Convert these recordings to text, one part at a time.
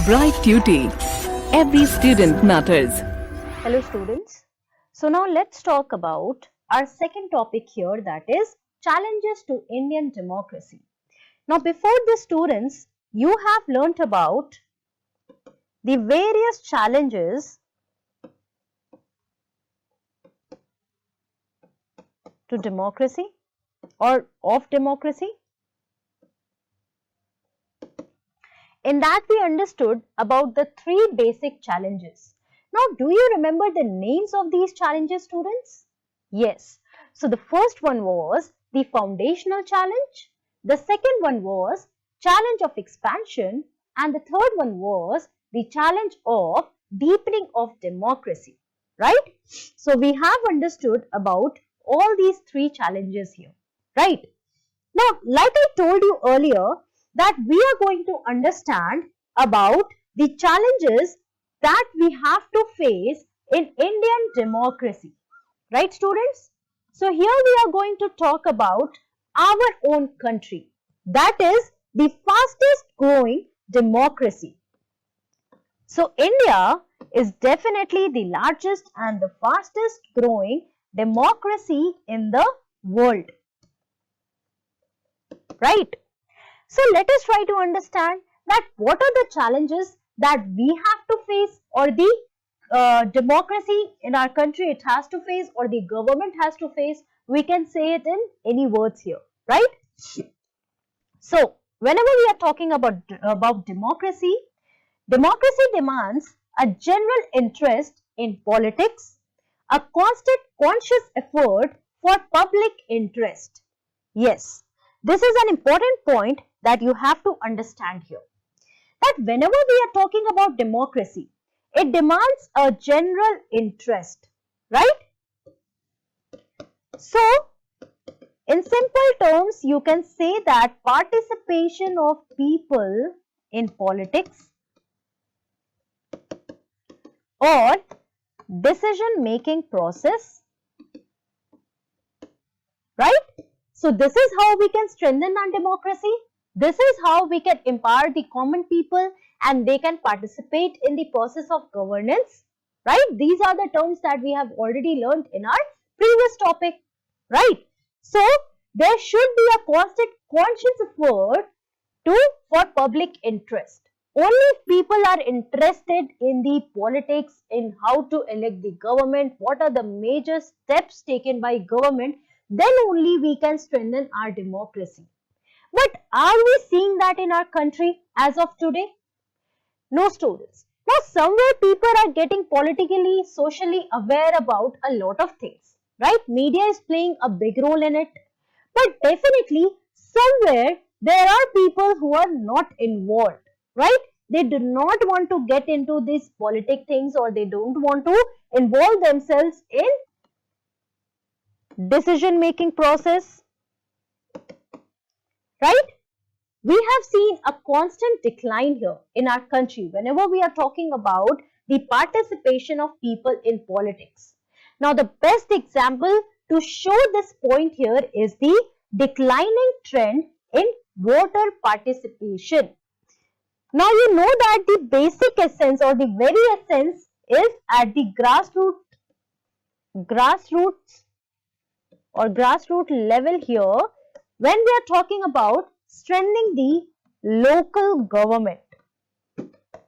Bright Tuty. Every student matters. Hello students. So now let's talk about our second topic here, that is challenges to Indian democracy. Now before this students, you have learnt about the various challenges to democracy or of democracy. In that we understood about the three basic challenges. Now do you remember the names of these challenges, students? Yes. So the first one was the foundational challenge, the second one was challenge of expansion, and the third one was the challenge of deepening of democracy, right? So we have understood about all these three challenges here, right? Now, like I told you earlier, that we are going to understand about the challenges that we have to face in Indian democracy, right students? So here we are going to talk about our own country, that is the fastest growing democracy. So India is definitely the largest and the fastest growing democracy in the world, right? So let us try to understand that what are the challenges that we have to face, or the democracy in our country it has to face, or the government has to face. We can say it in any words here, right? So whenever we are talking about democracy, democracy demands a general interest in politics, a constant conscious effort for public interest. Yes, this is an important point that you have to understand here, that whenever we are talking about democracy, it demands a general interest, right? So, in simple terms, you can say that participation of people in politics or decision-making process, right? So this is how we can strengthen our democracy. This is how we can empower the common people and they can participate in the process of governance, right? These are the terms that we have already learned in our previous topic, right? So there should be a constant conscious effort for public interest. Only if people are interested in the politics, in how to elect the government, what are the major steps taken by government, then only we can strengthen our democracy. But are we seeing that in our country as of today? No, students. Now, somewhere people are getting politically, socially aware about a lot of things, right? Media is playing a big role in it. But definitely, somewhere there are people who are not involved, right? They do not want to get into these politic things, or they don't want to involve themselves in decision-making process, right? We have seen a constant decline here in our country whenever we are talking about the participation of people in politics. Now, the best example to show this point here is the declining trend in voter participation. Now, you know that the basic essence or the very essence is at the grassroots level here, when we are talking about strengthening the local government,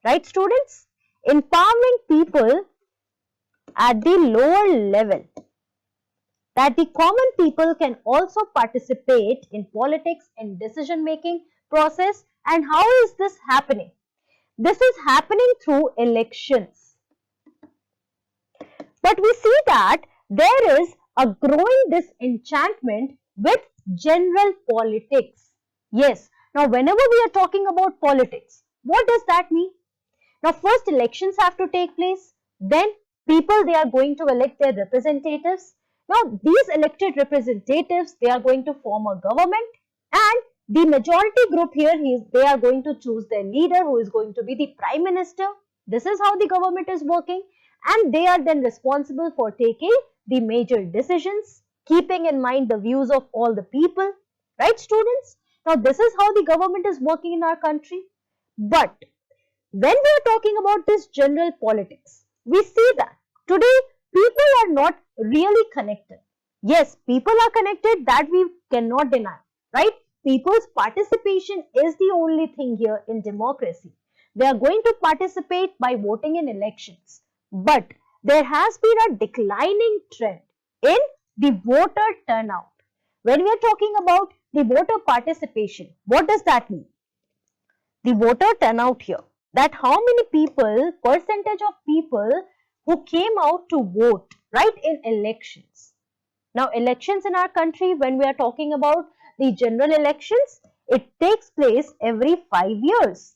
right students? Empowering people at the lower level, that the common people can also participate in politics and decision making process. And how is this happening? This is happening through elections. But we see that there is a growing disenchantment with general politics. Yes, now whenever we are talking about politics, what does that mean? Now first elections have to take place, then people, they are going to elect their representatives. Now these elected representatives, they are going to form a government, and the majority group here, they are going to choose their leader who is going to be the prime minister. This is how the government is working, and they are then responsible for taking the major decisions, keeping in mind the views of all the people, right students? Now this is how the government is working in our country. But when we are talking about this general politics, we see that today people are not really connected. Yes, people are connected, that we cannot deny, right? People's participation is the only thing here in democracy. They are going to participate by voting in elections. But there has been a declining trend in the voter turnout. When we are talking about the voter participation, what does that mean? The voter turnout here, that how many people, percentage of people who came out to vote, right, in elections. Now, elections in our country, when we are talking about the general elections, it takes place every 5 years.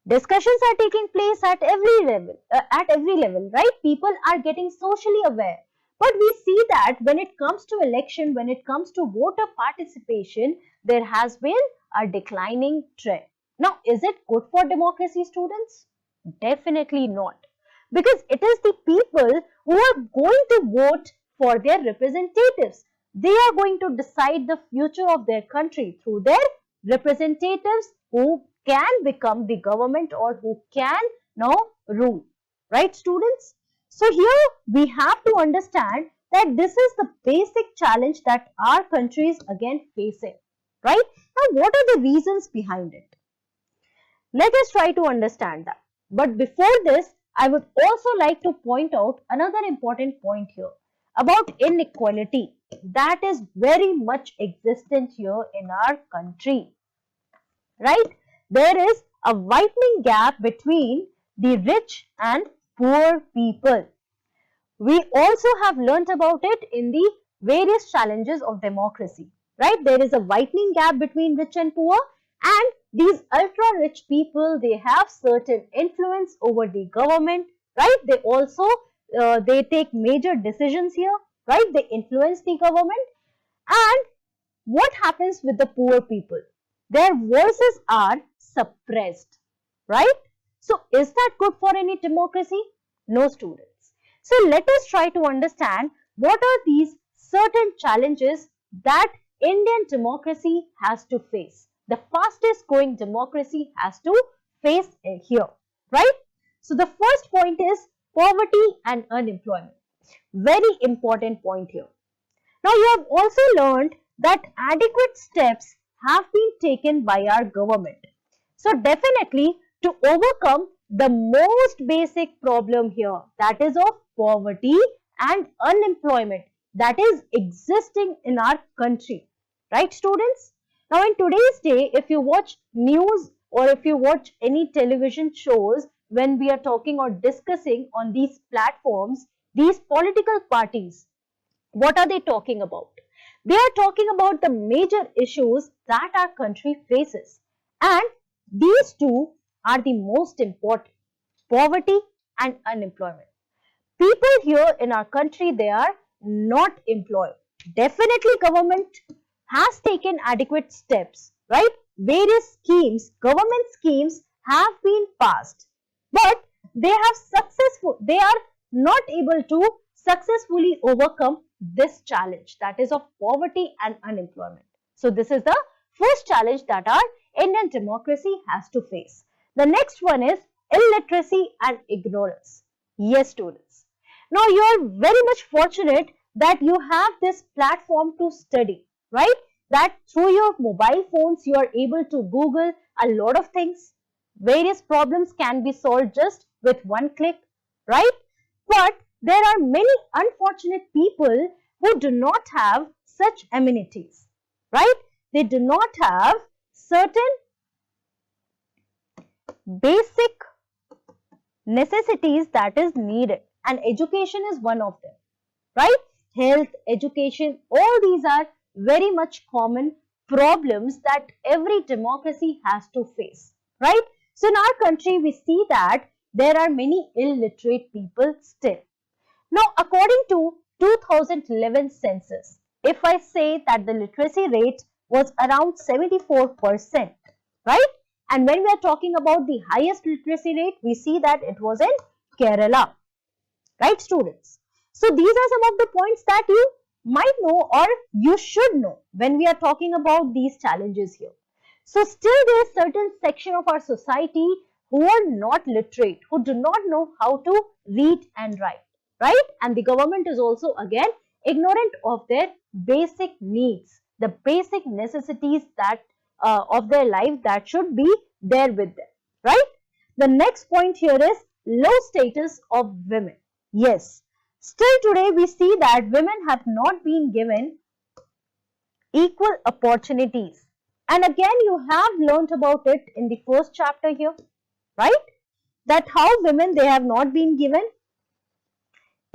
Discussions are taking place at every level, right? People are getting socially aware. But we see that when it comes to election, when it comes to voter participation, there has been a declining trend. Now, is it good for democracy, students? Definitely not. Because it is the people who are going to vote for their representatives. They are going to decide the future of their country through their representatives who can become the government or who can now rule. Right, students? So here we have to understand that this is the basic challenge that our country is again facing. Right? Now, what are the reasons behind it? Let us try to understand that. But before this, I would also like to point out another important point here about inequality that is very much existent here in our country. Right? There is a widening gap between the rich and poor people. We also have learnt about it in the various challenges of democracy. Right? There is a widening gap between rich and poor, and these ultra rich people, they have certain influence over the government, right? They also they take major decisions here, right? They influence the government. And what happens with the poor people? Their voices are suppressed, right? So is that good for any democracy? No, students. So let us try to understand what are these certain challenges that Indian democracy has to face. The fastest growing democracy has to face here, right? So the first point is poverty and unemployment. Very important point here. Now you have also learned that adequate steps have been taken by our government. So definitely to overcome the most basic problem here, that is of poverty and unemployment that is existing in our country, right, students? Now, in today's day, if you watch news or if you watch any television shows, when we are talking or discussing on these platforms, these political parties, what are they talking about? They are talking about the major issues that our country faces. And these two are the most important, poverty and unemployment. People here in our country, they are not employed. Definitely government has taken adequate steps, right? Various schemes, government schemes have been passed, but they are not able to successfully overcome this challenge, that is of poverty and unemployment. So this is the first challenge that our Indian democracy has to face. The next one is illiteracy and ignorance. Yes, students. Now you are very much fortunate that you have this platform to study, right? That through your mobile phones, you are able to Google a lot of things. Various problems can be solved just with one click, right? But there are many unfortunate people who do not have such amenities, right? They do not have certain basic necessities that is needed, and education is one of them, right? Health, education, all these are very much common problems that every democracy has to face, right? So in our country, we see that there are many illiterate people still. Now, according to 2011 census, if I say that the literacy rate was around 74%, right? And when we are talking about the highest literacy rate, we see that it was in Kerala, right, students? So these are some of the points that you might know or you should know when we are talking about these challenges here. So still there is certain section of our society who are not literate, who do not know how to read and write, right? And the government is also again ignorant of their basic needs, the basic necessities that of their life that should be there with them, right? The next point here is low status of women. Yes, still today we see that women have not been given equal opportunities. And again, you have learnt about it in the first chapter here, right? That how women, they have not been given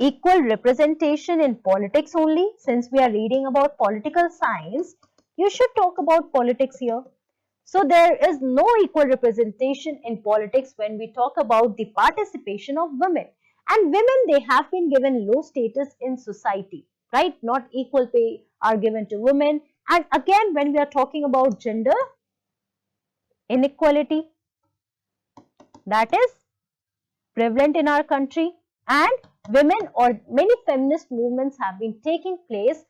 equal representation in politics only. Since we are reading about political science, you should talk about politics here. So there is no equal representation in politics when we talk about the participation of women. And women, they have been given low status in society, right? Not equal pay are given to women. And again, when we are talking about gender inequality, that is prevalent in our country, and women or many feminist movements have been taking place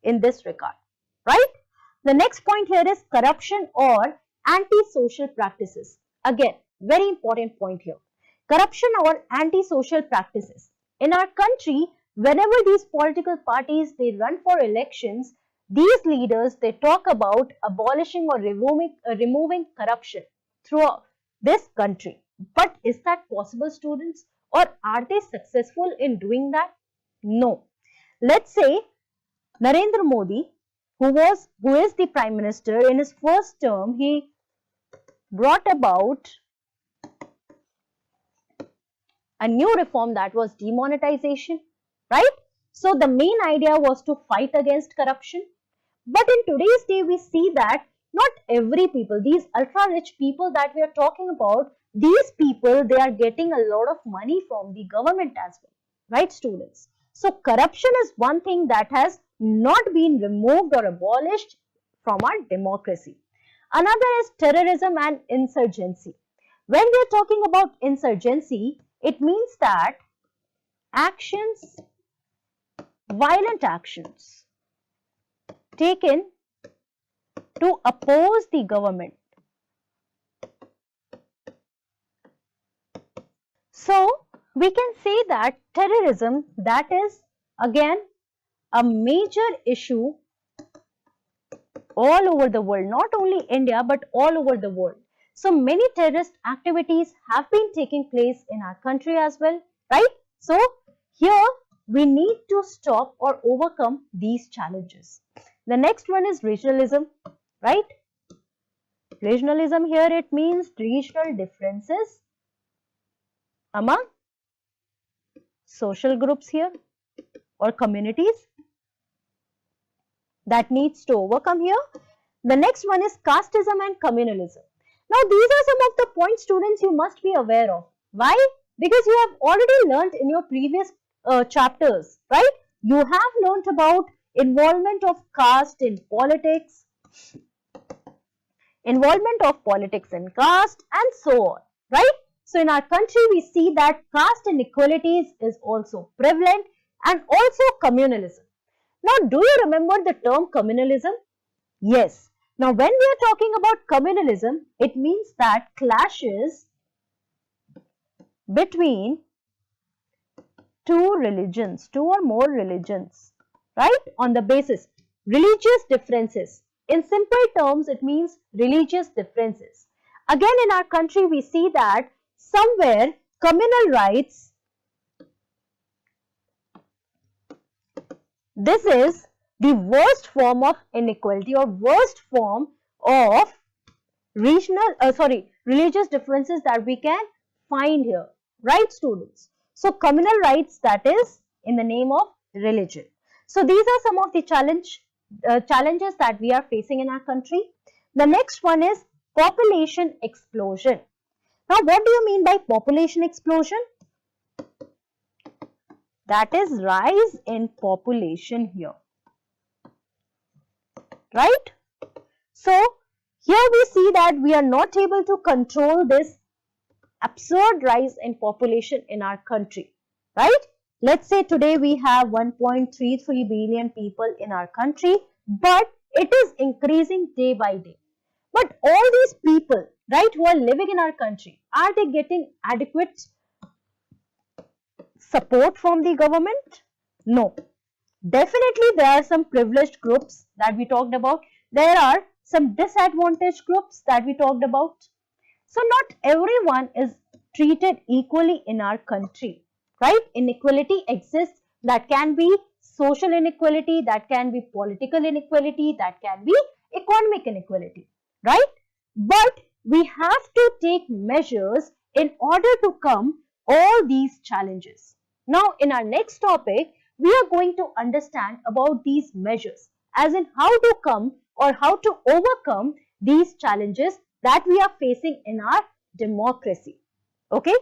in this regard, right? The next point here is corruption or anti-social practices. Again, very important point here. Corruption or anti-social practices. In our country, whenever these political parties, they run for elections, these leaders, they talk about abolishing or removing corruption throughout this country. But is that possible, students? Or are they successful in doing that? No. Let's say Narendra Modi, who is the Prime Minister, in his first term, he brought about a new reform, that was demonetization, right? So the main idea was to fight against corruption. But in today's day, we see that not every people, these ultra rich people that we are talking about, these people, they are getting a lot of money from the government as well, right, students? So corruption is one thing that has not been removed or abolished from our democracy. Another is terrorism and insurgency. When we are talking about insurgency, it means that actions, violent actions taken to oppose the government. So we can say that terrorism, that is again a major issue all over the world, not only India but all over the world. So many terrorist activities have been taking place in our country as well, right? So here we need to stop or overcome these challenges. The next one is regionalism, right? Regionalism here, it means regional differences among social groups here or communities that needs to overcome here. The next one is casteism and communalism. Now these are some of the points, students, you must be aware of. Why? Because you have already learnt in your previous chapters, right? You have learnt about involvement of caste in politics, involvement of politics in caste, and so on, right? So in our country, we see that caste inequalities is also prevalent, and also communalism. Now, do you remember the term communalism? Yes. Now, when we are talking about communalism, it means that clashes between two religions, two or more religions, right? On the basis religious differences. In simple terms, it means religious differences. Again, in our country, we see that somewhere communal rights, this is the worst form of inequality or worst form of religious differences that we can find here, right, students? So communal rights, that is in the name of religion. So these are some of the challenges that we are facing in our country. The next one is population explosion. Now, what do you mean by population explosion? That is rise in population here, right? So here we see that we are not able to control this absurd rise in population in our country, right? Let's say today we have 1.33 billion people in our country, but it is increasing day by day. But all these people, right, who are living in our country, are they getting adequate support from the government? No. Definitely there are some privileged groups that we talked about. There are some disadvantaged groups that we talked about. So not everyone is treated equally in our country, right? Inequality exists. That can be social inequality, that can be political inequality, that can be economic inequality, right? But we have to take measures in order to come all these challenges. Now, in our next topic, we are going to understand about these measures, as in how to come or how to overcome these challenges that we are facing in our democracy. Okay,